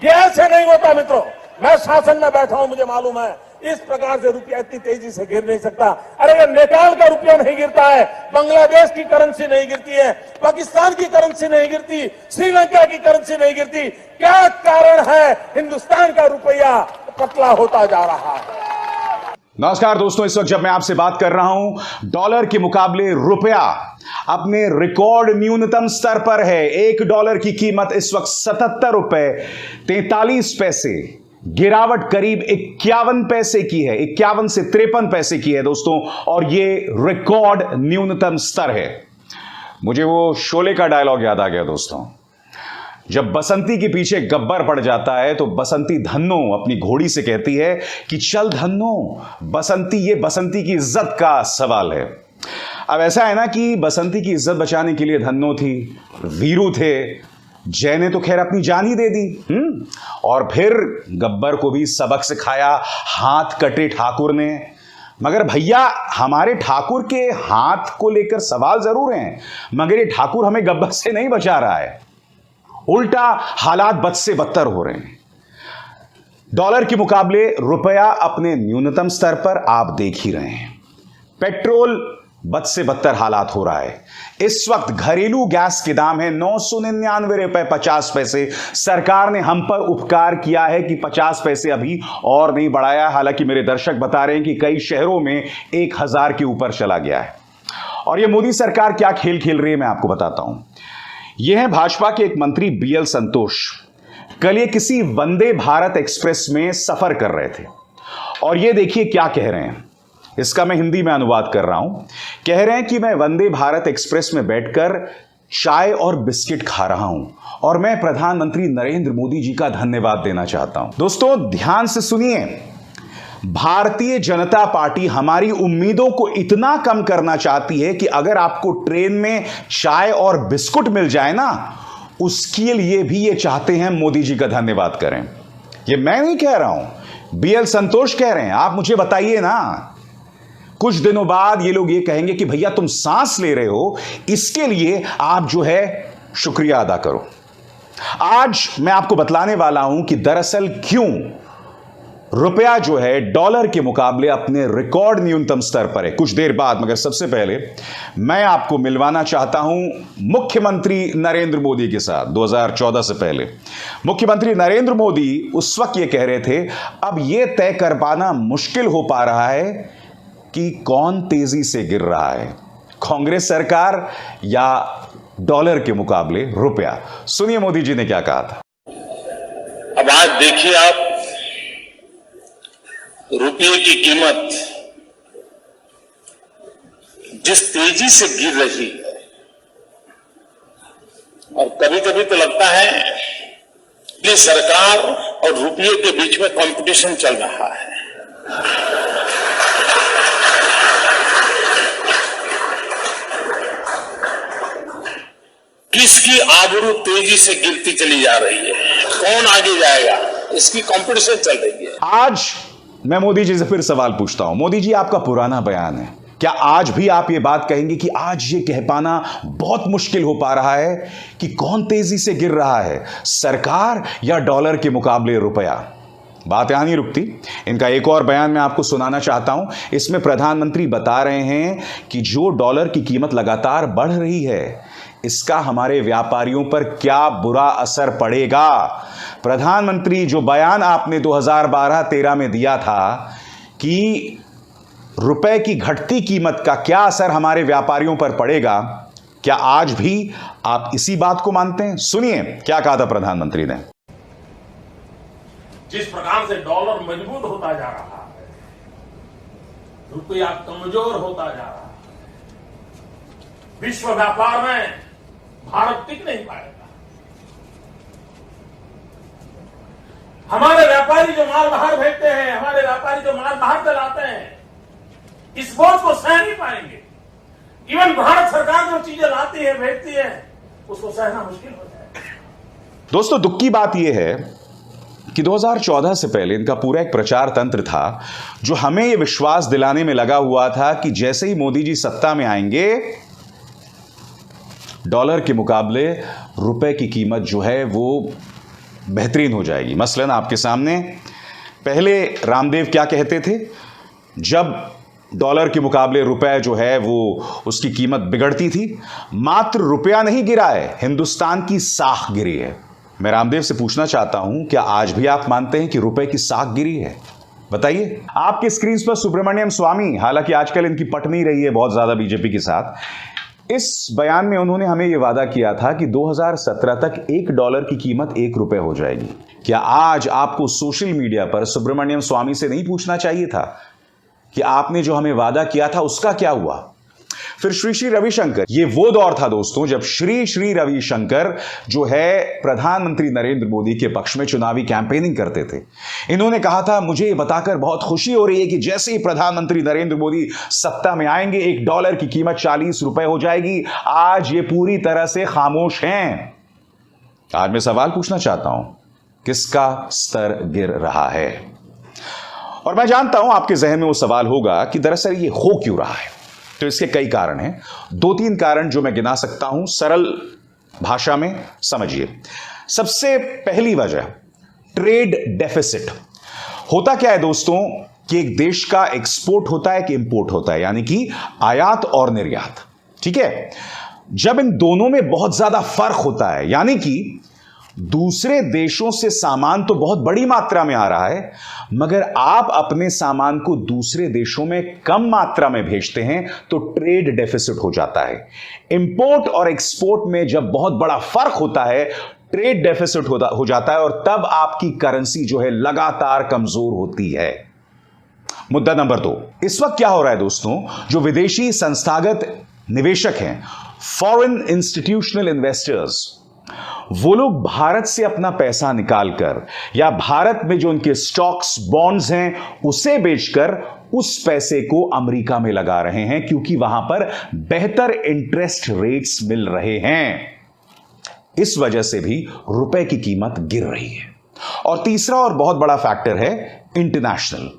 ये ऐसे नहीं होता मित्रों। मैं शासन में बैठा हूं, मुझे मालूम है इस प्रकार से रुपया इतनी तेजी से गिर नहीं सकता। अरे ये नेपाल का रुपया नहीं गिरता है, बांग्लादेश की करेंसी नहीं गिरती है, पाकिस्तान की करेंसी नहीं गिरती, श्रीलंका की करेंसी नहीं गिरती। क्या कारण है हिंदुस्तान का रुपया पतला होता जा रहा है? नमस्कार दोस्तों, इस वक्त जब मैं आपसे बात कर रहा हूं, डॉलर के मुकाबले रुपया अपने रिकॉर्ड न्यूनतम स्तर पर है। $1 की कीमत इस वक्त 77 रुपए 43 पैसे, गिरावट करीब 51 पैसे की है, 51 से 53 पैसे की है दोस्तों, और यह रिकॉर्ड न्यूनतम स्तर है। मुझे वो शोले का डायलॉग याद आ गया दोस्तों, जब बसंती के पीछे गब्बर पड़ जाता है तो बसंती धन्नो अपनी घोड़ी से कहती है कि चल धन्नो बसंती, ये बसंती की इज्जत का सवाल है। अब ऐसा है ना कि बसंती की इज्जत बचाने के लिए धन्नो थी, वीरू थे, जय ने तो खैर अपनी जान ही दे दी, और फिर गब्बर को भी सबक सिखाया हाथ कटे ठाकुर ने। मगर भैया, हमारे ठाकुर के हाथ को लेकर सवाल जरूर हैं, मगर ये ठाकुर हमें गब्बर से नहीं बचा रहा है, उल्टा हालात बद से बदतर हो रहे हैं। डॉलर के मुकाबले रुपया अपने न्यूनतम स्तर पर आप देख ही रहे हैं। पेट्रोल बद से बदतर हालात हो रहा है। इस वक्त घरेलू गैस के दाम है 999 रुपए 50 पैसे। सरकार ने हम पर उपकार किया है कि 50 पैसे अभी और नहीं बढ़ाया। हालांकि मेरे दर्शक बता रहे हैं कि कई शहरों में 1000 के ऊपर चला गया है। और यह मोदी सरकार क्या खेल खेल रही है, मैं आपको बताता हूं। यह है भाजपा के एक मंत्री BL संतोष। कल ये किसी वंदे भारत एक्सप्रेस में सफर कर रहे थे, और ये देखिए क्या कह रहे हैं। इसका मैं हिंदी में अनुवाद कर रहा हूं। कह रहे हैं कि मैं वंदे भारत एक्सप्रेस में बैठकर चाय और बिस्किट खा रहा हूं, और मैं प्रधानमंत्री नरेंद्र मोदी जी का धन्यवाद देना चाहता हूं। दोस्तों ध्यान से सुनिए, भारतीय जनता पार्टी हमारी उम्मीदों को इतना कम करना चाहती है कि अगर आपको ट्रेन में चाय और बिस्कुट मिल जाए ना, उसके लिए भी ये चाहते हैं मोदी जी का धन्यवाद करें। ये मैं नहीं कह रहा हूं, BL संतोष कह रहे हैं। आप मुझे बताइए ना, कुछ दिनों बाद ये लोग ये कहेंगे कि भैया तुम सांस ले रहे हो, इसके लिए आप जो है शुक्रिया अदा करो। आज मैं आपको बतलाने वाला हूं कि दरअसल क्यों रुपया जो है डॉलर के मुकाबले अपने रिकॉर्ड न्यूनतम स्तर पर है। कुछ देर बाद, मगर सबसे पहले मैं आपको मिलवाना चाहता हूं मुख्यमंत्री नरेंद्र मोदी के साथ। 2014 से पहले मुख्यमंत्री नरेंद्र मोदी उस वक्त ये कह रहे थे, अब यह तय कर पाना मुश्किल हो पा रहा है कि कौन तेजी से गिर रहा है, कांग्रेस सरकार या डॉलर के मुकाबले रुपया। सुनिए मोदी जी ने क्या कहा था। अब आज देखिए आप, रुपये की कीमत जिस तेजी से गिर रही है, और कभी कभी तो लगता है कि सरकार और रुपये के बीच में कंपटीशन चल रहा है। किसकी आबरू तेजी से गिरती चली जा रही है, कौन आगे जाएगा, इसकी कंपटीशन चल रही है। आज मैं मोदी जी से फिर सवाल पूछता हूं। मोदी जी, आपका पुराना बयान है, क्या आज भी आप ये बात कहेंगे कि आज ये कह पाना बहुत मुश्किल हो पा रहा है कि कौन तेजी से गिर रहा है, सरकार या डॉलर के मुकाबले रुपया? बात यहां नहीं रुकती। इनका एक और बयान मैं आपको सुनाना चाहता हूं। इसमें प्रधानमंत्री बता रहे हैं कि जो डॉलर की कीमत लगातार बढ़ रही है, इसका हमारे व्यापारियों पर क्या बुरा असर पड़ेगा। प्रधानमंत्री, जो बयान आपने 2012-13 में दिया था कि रुपए की घटती कीमत का क्या असर हमारे व्यापारियों पर पड़ेगा, क्या आज भी आप इसी बात को मानते हैं? सुनिए क्या कहा था प्रधानमंत्री ने। जिस प्रकार से डॉलर मजबूत होता जा रहा है, रुपया कमजोर होता जा रहा है, विश्व व्यापार में भारत टिक नहीं पाएगा। हमारे व्यापारी जो माल बाहर भेजते हैं, हमारे व्यापारी जो माल बाहर से लाते हैं, इस बोझ को सह नहीं पाएंगे। इवन भारत सरकार जो चीजें लाती है, भेजती है, उसको सहना मुश्किल हो जाएगा। दोस्तों दुख की बात यह है कि 2014 से पहले इनका पूरा एक प्रचार तंत्र था जो हमें यह विश्वास दिलाने में लगा हुआ था कि जैसे ही मोदी जी सत्ता में आएंगे, डॉलर के मुकाबले रुपए की कीमत जो है वो बेहतरीन हो जाएगी। मसलन आपके सामने पहले रामदेव क्या कहते थे, जब डॉलर के मुकाबले रुपए जो है वो उसकी कीमत बिगड़ती थी, मात्र रुपया नहीं गिरा है, हिंदुस्तान की साख गिरी है। मैं रामदेव से पूछना चाहता हूं, क्या आज भी आप मानते हैं कि रुपए की साख गिरी है? बताइए। आपके स्क्रीन पर सुब्रमण्यम स्वामी, हालांकि आजकल इनकी पट नहीं रही है बहुत ज्यादा बीजेपी के साथ, इस बयान में उन्होंने हमें यह वादा किया था कि 2017 तक $1 की कीमत ₹1 हो जाएगी। क्या आज आपको सोशल मीडिया पर सुब्रमण्यम स्वामी से नहीं पूछना चाहिए था कि आपने जो हमें वादा किया था उसका क्या हुआ? फिर श्री श्री रविशंकर, ये वो दौर था दोस्तों जब श्री श्री रविशंकर जो है प्रधानमंत्री नरेंद्र मोदी के पक्ष में चुनावी कैंपेनिंग करते थे। इन्होंने कहा था, मुझे ये बताकर बहुत खुशी हो रही है कि जैसे ही प्रधानमंत्री नरेंद्र मोदी सत्ता में आएंगे $1 की कीमत ₹40 हो जाएगी। आज ये पूरी तरह से खामोश हैं। आज मैं सवाल पूछना चाहता हूं, किसका स्तर गिर रहा है? और मैं जानता हूं आपके जहन में वो सवाल होगा कि दरअसल ये हो क्यों रहा है। तो इसके कई कारण हैं, 2-3 कारण जो मैं गिना सकता हूं, सरल भाषा में समझिए। सबसे पहली वजह, ट्रेड डेफिसिट। होता क्या है दोस्तों कि एक देश का एक्सपोर्ट होता है कि इंपोर्ट होता है, यानी कि आयात और निर्यात। ठीक है, जब इन दोनों में बहुत ज्यादा फर्क होता है, यानी कि दूसरे देशों से सामान तो बहुत बड़ी मात्रा में आ रहा है, मगर आप अपने सामान को दूसरे देशों में कम मात्रा में भेजते हैं, तो ट्रेड डेफिसिट हो जाता है। इंपोर्ट और एक्सपोर्ट में जब बहुत बड़ा फर्क होता है, ट्रेड डेफिसिट हो जाता है, और तब आपकी करेंसी जो है लगातार कमजोर होती है। मुद्दा नंबर 2, इस वक्त क्या हो रहा है दोस्तों, जो विदेशी संस्थागत निवेशक हैं, फॉरेन इंस्टीट्यूशनल इन्वेस्टर्स, वो लोग भारत से अपना पैसा निकालकर या भारत में जो उनके स्टॉक्स, बॉन्ड्स हैं, उसे बेचकर उस पैसे को अमेरिका में लगा रहे हैं, क्योंकि वहां पर बेहतर इंटरेस्ट रेट्स मिल रहे हैं। इस वजह से भी रुपए की कीमत गिर रही है। और तीसरा और बहुत बड़ा फैक्टर है इंटरनेशनल।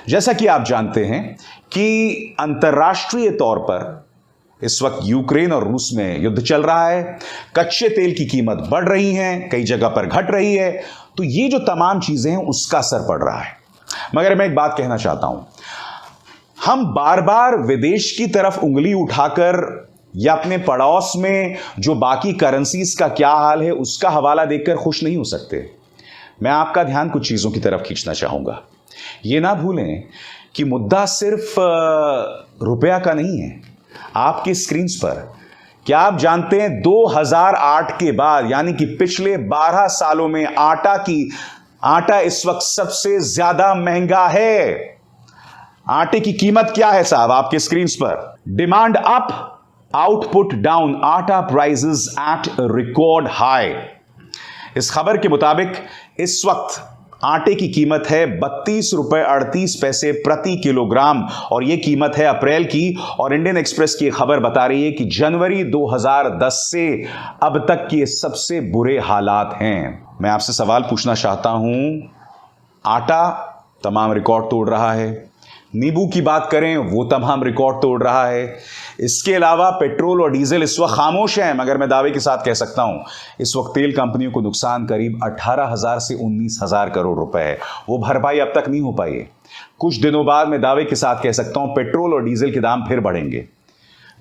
जैसा कि आप जानते हैं कि अंतर्राष्ट्रीय तौर पर इस वक्त यूक्रेन और रूस में युद्ध चल रहा है, कच्चे तेल की कीमत बढ़ रही है, कई जगह पर घट रही है, तो ये जो तमाम चीजें हैं उसका असर पड़ रहा है। मगर मैं एक बात कहना चाहता हूं, हम बार बार विदेश की तरफ उंगली उठाकर या अपने पड़ोस में जो बाकी करेंसीज का क्या हाल है उसका हवाला देखकर खुश नहीं हो सकते। मैं आपका ध्यान कुछ चीजों की तरफ खींचना चाहूंगा। यह ना भूलें कि मुद्दा सिर्फ रुपया का नहीं है। आपकी स्क्रीन पर क्या आप जानते हैं 2008 के बाद, यानी कि पिछले 12 सालों में आटा इस वक्त सबसे ज्यादा महंगा है। आटे की कीमत क्या है साहब आपके स्क्रीन पर? डिमांड अप, आउटपुट डाउन, आटा प्राइसेस एट रिकॉर्ड हाई। इस खबर के मुताबिक इस वक्त आटे की कीमत है ₹32.38 प्रति किलोग्राम, और यह कीमत है अप्रैल की। और इंडियन एक्सप्रेस की खबर बता रही है कि जनवरी 2010 से अब तक के सबसे बुरे हालात हैं। मैं आपसे सवाल पूछना चाहता हूं, आटा तमाम रिकॉर्ड तोड़ रहा है, नींबू की बात करें वो तमाम रिकॉर्ड तोड़ रहा है, इसके अलावा पेट्रोल और डीजल इस वक्त खामोश हैं। मगर मैं दावे के साथ कह सकता हूं इस वक्त तेल कंपनियों को नुकसान करीब 18,000 से 19,000 करोड़ रुपए है। वो भरपाई अब तक नहीं हो पाई है। कुछ दिनों बाद मैं दावे के साथ कह सकता हूं पेट्रोल और डीजल के दाम फिर बढ़ेंगे।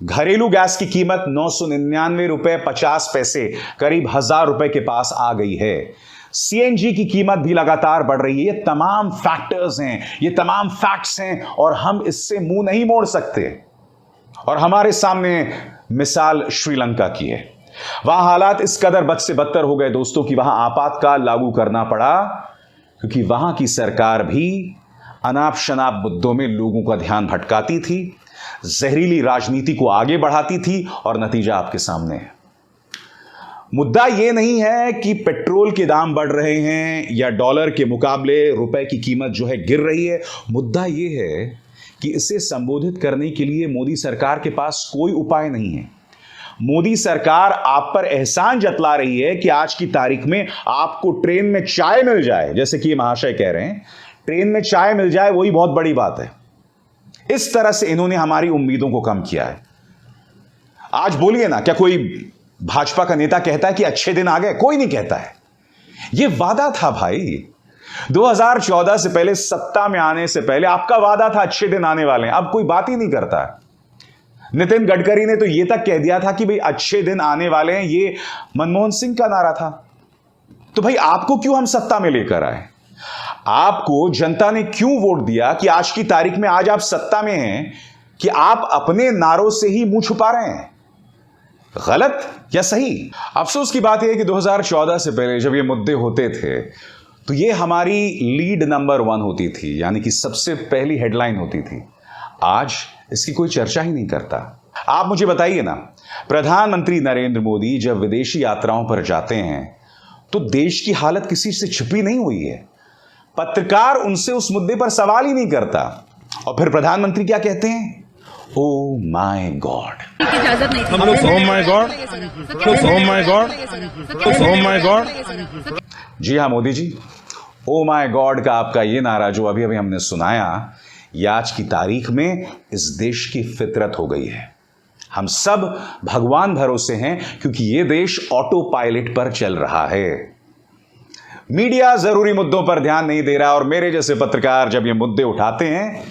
घरेलू गैस की कीमत ₹999.50 करीब 1,000 रुपए के पास आ गई है। सीएनजी की कीमत भी लगातार बढ़ रही है। ये तमाम फैक्टर्स हैं, ये तमाम फैक्ट्स हैं, और हम इससे मुंह नहीं मोड़ सकते। और हमारे सामने मिसाल श्रीलंका की है। वहां हालात इस कदर बद से बदतर हो गए दोस्तों कि वहां आपातकाल लागू करना पड़ा, क्योंकि वहां की सरकार भी अनाप शनाप मुद्दों में लोगों का ध्यान भटकाती थी, जहरीली राजनीति को आगे बढ़ाती थी, और नतीजा आपके सामने है। मुद्दा यह नहीं है कि पेट्रोल के दाम बढ़ रहे हैं या डॉलर के मुकाबले रुपए की कीमत जो है गिर रही है। मुद्दा यह है कि इसे संबोधित करने के लिए मोदी सरकार के पास कोई उपाय नहीं है। मोदी सरकार आप पर एहसान जतला रही है कि आज की तारीख में आपको ट्रेन में चाय मिल जाए, जैसे कि ये महाशय कह रहे हैं, ट्रेन में चाय मिल जाए वही बहुत बड़ी बात है। इस तरह से इन्होंने हमारी उम्मीदों को कम किया है। आज बोलिए ना, क्या कोई भाजपा का नेता कहता है कि अच्छे दिन आ गए? कोई नहीं कहता है। ये वादा था भाई। 2014 से पहले, सत्ता में आने से पहले आपका वादा था अच्छे दिन आने वाले हैं। अब कोई बात ही नहीं करता है। नितिन गडकरी ने तो यह तक कह दिया था कि भाई अच्छे दिन आने वाले हैं, ये मनमोहन सिंह का नारा था। तो भाई आपको क्यों हम सत्ता में लेकर आए? आपको जनता ने क्यों वोट दिया कि आज की तारीख में, आज आप सत्ता में हैं, कि आप अपने नारों से ही मुंह छुपा रहे हैं? गलत या सही? अफसोस की बात यह है कि 2014 से पहले जब ये मुद्दे होते थे तो ये हमारी लीड नंबर 1 होती थी, यानी कि सबसे पहली हेडलाइन होती थी। आज इसकी कोई चर्चा ही नहीं करता। आप मुझे बताइए ना, प्रधानमंत्री नरेंद्र मोदी जब विदेशी यात्राओं पर जाते हैं तो देश की हालत किसी से छिपी नहीं हुई है। पत्रकार उनसे उस मुद्दे पर सवाल ही नहीं करता। और फिर प्रधानमंत्री क्या कहते हैं? Oh my God. इजाजत नहीं थी। Oh my God. Oh my God. Oh my God. जी हां Modi ji, oh my God का आपका ये नारा जो अभी अभी हमने सुनाया, ये आज की तारीख में इस देश की फितरत हो गई है। हम सब भगवान भरोसे हैं क्योंकि ये देश ऑटो पायलट पर चल रहा है। मीडिया जरूरी मुद्दों पर ध्यान नहीं दे रहा और मेरे जैसे पत्रकार जब ये मुद्दे उठाते हैं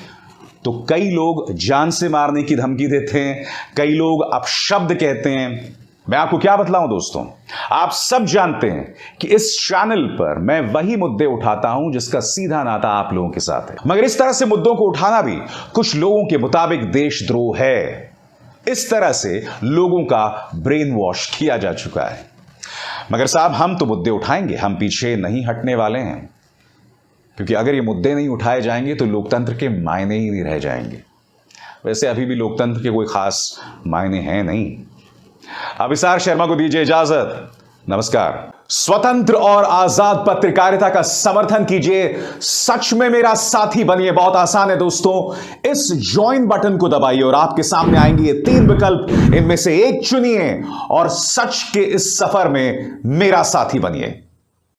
तो कई लोग जान से मारने की धमकी देते हैं, कई लोग अपशब्द कहते हैं। मैं आपको क्या बतलाऊं दोस्तों, आप सब जानते हैं कि इस चैनल पर मैं वही मुद्दे उठाता हूं जिसका सीधा नाता आप लोगों के साथ है। मगर इस तरह से मुद्दों को उठाना भी कुछ लोगों के मुताबिक देशद्रोह है। इस तरह से लोगों का ब्रेन वॉश किया जा चुका है। मगर साहब, हम तो मुद्दे उठाएंगे, हम पीछे नहीं हटने वाले हैं, क्योंकि अगर ये मुद्दे नहीं उठाए जाएंगे तो लोकतंत्र के मायने ही नहीं रह जाएंगे। वैसे अभी भी लोकतंत्र के कोई खास मायने हैं नहीं। अभिसार शर्मा को दीजिए इजाजत। नमस्कार। स्वतंत्र और आजाद पत्रकारिता का समर्थन कीजिए, सच में मेरा साथी बनिए। बहुत आसान है दोस्तों, इस ज्वाइन बटन को दबाइए और आपके सामने आएंगे ये 3 विकल्प, इनमें से एक चुनिए और सच के इस सफर में मेरा साथी बनिए।